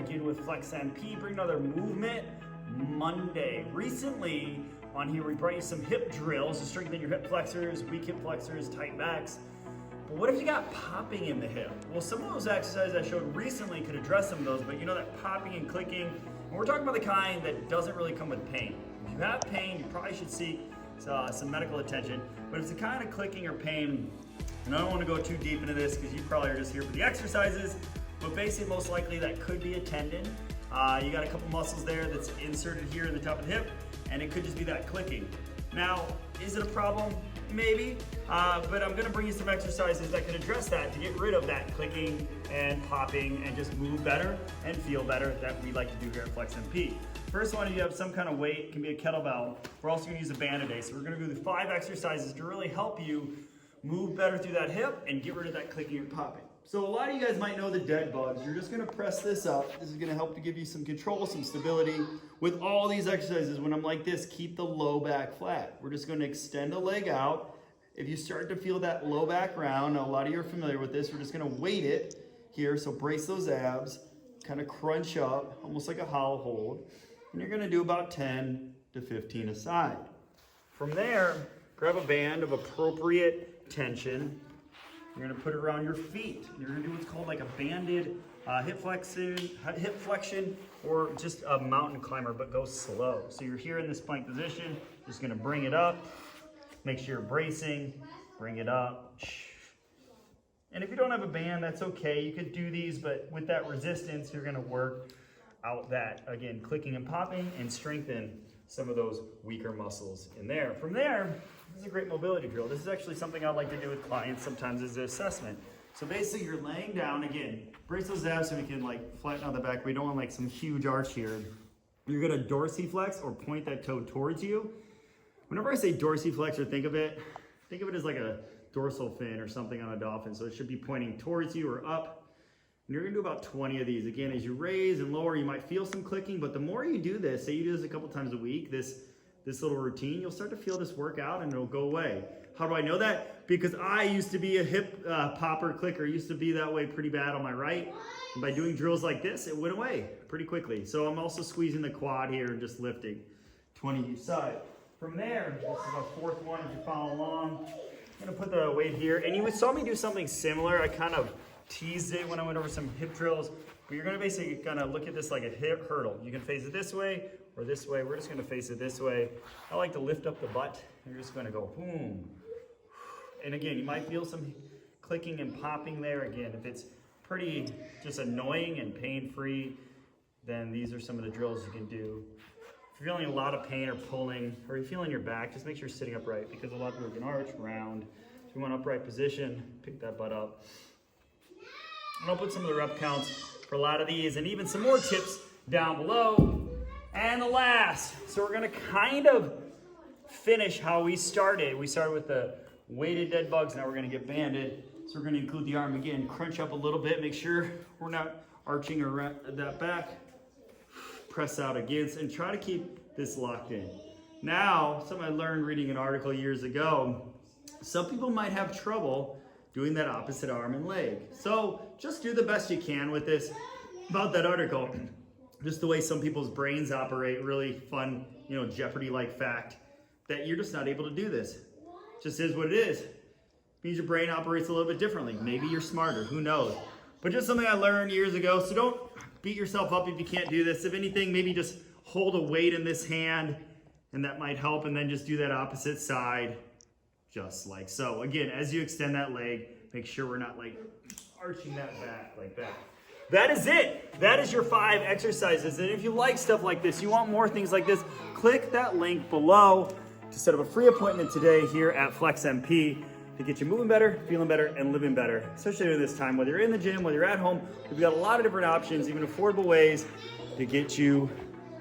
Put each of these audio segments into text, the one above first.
again with Flex MP, bring another movement Monday. Recently on here we brought you some hip drills to strengthen your hip flexors, weak hip flexors, tight backs. But what if you got popping in the hip? Well, some of those exercises I showed recently could address some of those, but you know that popping and clicking, and we're talking about the kind that doesn't really come with pain. If you have pain, you probably should seek some medical attention, but if it's the kind of clicking or pain, and I don't want to go too deep into this because you probably are just here for the exercises, but basically most likely that could be a tendon. You got a couple muscles there that's inserted here in the top of the hip, and it could just be that clicking. Now, is it a problem? Maybe, but I'm gonna bring you some exercises that can address that to get rid of that clicking and popping and just move better and feel better that we like to do here at Flex MP. First one, if you have some kind of weight, it can be a kettlebell. We're also gonna use a band today. So we're gonna do the 5 exercises to really help you move better through that hip and get rid of that clicking and popping. So a lot of you guys might know the dead bugs. You're just gonna press this up. This is gonna help to give you some control, some stability. With all these exercises, when I'm like this, keep the low back flat. We're just gonna extend the leg out. If you start to feel that low back round, now a lot of you are familiar with this, we're just gonna weight it here. So brace those abs, kind of crunch up, almost like a hollow hold. And you're gonna do about 10 to 15 a side. From there, grab a band of appropriate tension. You're gonna put it around your feet. You're gonna do what's called like a banded hip flexion, or just a mountain climber, but go slow. So you're here in this plank position, just gonna bring it up. Make sure you're bracing, bring it up. And if you don't have a band, that's okay. You could do these, but with that resistance, you're gonna work out that, again, clicking and popping and strengthen some of those weaker muscles in there. From there, this is a great mobility drill. This is actually something I like to do with clients sometimes as an assessment. So basically you're laying down, again, brace those abs so we can like flatten out the back. We don't want like some huge arch here. You're gonna dorsiflex or point that toe towards you. Whenever I say dorsiflex or think of it as like a dorsal fin or something on a dolphin. So it should be pointing towards you or up. And you're gonna do about 20 of these. Again, as you raise and lower, you might feel some clicking, but the more you do this, say you do this a couple times a week, this little routine, you'll start to feel this work out and it'll go away. How do I know that? Because I used to be a hip popper clicker. Used to be that way pretty bad on my right. And by doing drills like this, it went away pretty quickly. So I'm also squeezing the quad here and just lifting 20 each side. From there, this is our 4th one if you follow along. I'm gonna put the weight here. And you saw me do something similar. I kind of teased it when I went over some hip drills, but you're gonna basically kind of look at this like a hip hurdle. You can face it this way or this way. We're just gonna face it this way. I like to lift up the butt. You're just gonna go boom. And again, you might feel some clicking and popping there. Again, if it's pretty just annoying and pain-free, then these are some of the drills you can do. If you're feeling a lot of pain or pulling, or you're feeling your back, just make sure you're sitting upright, because a lot of people can arch, round. If you want upright position, pick that butt up. And I'll put some of the rep counts for a lot of these and even some more tips down below. And the last, so we're gonna kind of finish how we started. We started with the weighted dead bugs, now we're gonna get banded. So we're gonna include the arm again, crunch up a little bit, make sure we're not arching around that back. Press out against and try to keep this locked in. Now, something I learned reading an article years ago, some people might have trouble doing that opposite arm and leg. So just do the best you can with this. About that article, just the way some people's brains operate, really fun, Jeopardy-like fact, that you're just not able to do this. Just is what it is. Means your brain operates a little bit differently. Maybe you're smarter, who knows? But just something I learned years ago, so don't beat yourself up if you can't do this. If anything, maybe just hold a weight in this hand, and that might help, and then just do that opposite side, just like so. Again, as you extend that leg, make sure we're not like arching that back like that. That is it. That is your 5 exercises. And if you like stuff like this, you want more things like this, click that link below to set up a free appointment today here at Flex MP to get you moving better, feeling better, and living better, especially during this time, whether you're in the gym, whether you're at home. We've got a lot of different options, even affordable ways to get you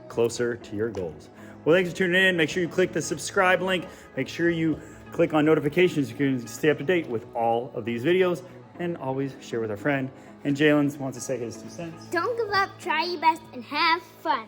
closer to your goals. Well, thanks for tuning in. Make sure you click the subscribe link. Make sure you click on notifications. You can stay up to date with all of these videos, and always share with a friend. And Jalen wants to say his 2 cents. Don't give up, try your best, and have fun.